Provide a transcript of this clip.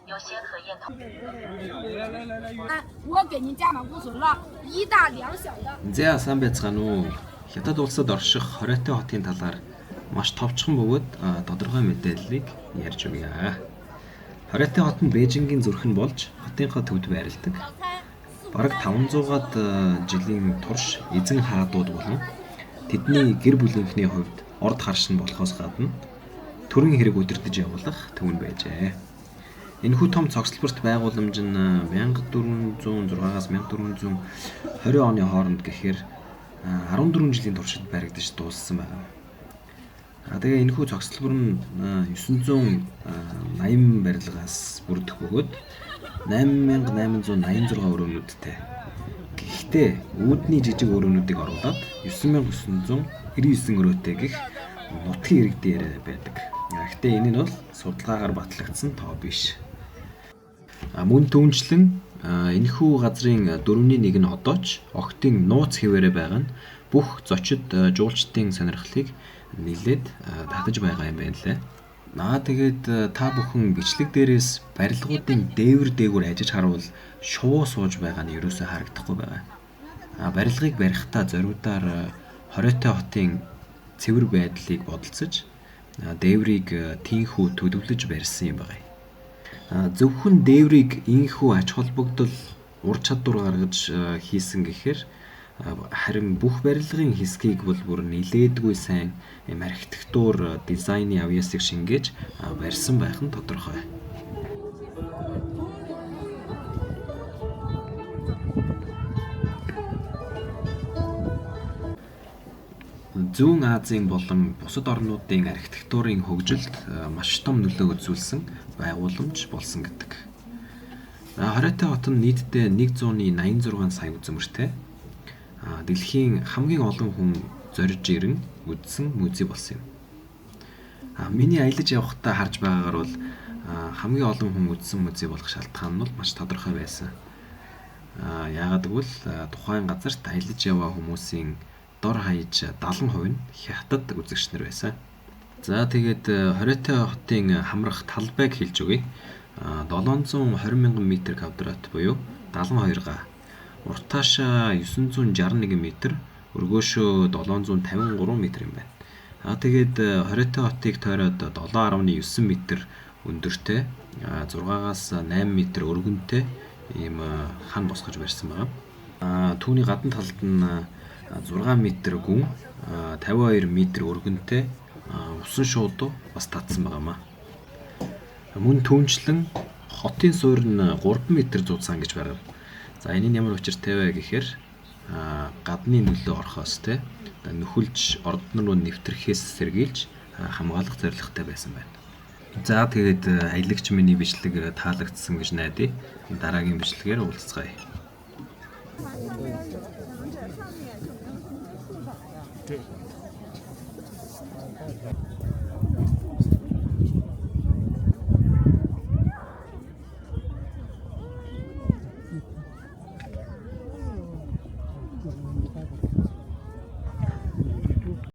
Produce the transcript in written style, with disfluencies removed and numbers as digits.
优先核验通。我给您加满库存了，1大2小的。 За сайн байцгаана уу? Хятад улсад орших Хоройтой хотын талаар маш товчхон бөгөөд тодорхой мэдээллийг ярьж өгье. Хоройтой хот нь Бээжингийн зүрх нь болж хотынхоо төвд байрладаг. Бараг 500-аад жилийн турш эзэн хаадууд болон тэдний гэр бүлийнхний хувьд орд харш нь болохоос гадна төрийн хэрэг удирдах явуулах төв нь байжээ. Энэхүү том цогцлборт байгууламж нь 1406-аас 1420 оны хооронд гэхээр 14 жилийн туршид баригдаж дууссан байна. Тэгээ энэхүү цогцлбор нь 980 барилгаас бүрдэх бөгөөд 8886 өрөөнүүдтэй. Гэхдээ үүдний жижиг өрөөнүүдийг оруулаад 9999 өрөөтэй гэх нутгийн ирэг дээр байдаг. Гэхдээ энэ нь бол судалгаагаар батлагдсан тоо биш. Мөн түүнчлэн энэхүү газрын 4/1 нь одоо ч огтын нууц хэвээрээ байгаа нь бүх зочид жуулчдын сонирхлыг нийлээд татаж байгаа юм байна лээ. Тэгээд та бүхэн бичлэг дээрээс барилгуудын дээвэр дээгүүр ажиж харуул шувуу сууж байгаа нь ерөөсөө харагдахгүй байгаа. Барилгыг барихтаа зориудаар Хоройтой хотын цэвэр байдлыг бодолцож дээврийг тийхүү төдөвлөж барьсан юм байна. Зөвхөн дээврийг ийхүү ач холбогдол ур чадвар гаргаж хийсэн гэхээр харин бүх барилгын хэсгийг бол бүр нилээдгүй сайн архитектур дизайны авьяасыг шингээж барьсан байх нь тодорхой. Зүүн Азийн болон бусад орнуудын архитектурын хөгжилд маш том нөлөө үзүүлсэн байгууламж болсон гэдэг. Хоройтой хот нь нийтдээ 186 сая үзмэртэй. Дэлхийн хамгийн олон хүн зорж ирэн үзсэн музей болсон юм. Миний аялаж явахдаа харж байгаагаар бол хамгийн олон хүн үзсэн музей болох шалтгаан нь бол маш тодорхой байсан. Яагаад гэвэл тухайн газарт аялаж яваа хүмүүсийн дор хаяж 70% нь хятад үзэгчнэр байсан. За тэгээд Хоройтой хотын хамрах талбайг хэлж өгье. 720,000 м² буюу 72 га. Уртаашаа 961 м, өргөөшөө 753 м юм байна. Тэгээд Хоройтой хотыг тойроод 7.9 м өндөртэй, 6-аас 8 м өргөнтэй ийм хан босгож барьсан байна. Түүний гадна талд нь 6 м гүн, 52 м өргөнтэй усан шуудуу бас татсан байгаамаа. Мөн түүнчлэн хотын суурь нь 3 м зузаан гэж байгаа. За энэ нь ямар учиртай вэ гэхээр гадны нөлөө орохоос те нөхөлж ордон руу нэвтрэхээс сэргийлж хамгаалах зорилготой байсан байна. За тэгээд аялагч миний бичлэг таалагдсан гэж найдаа. Дараагийн бичлэгээр уулзцгаая.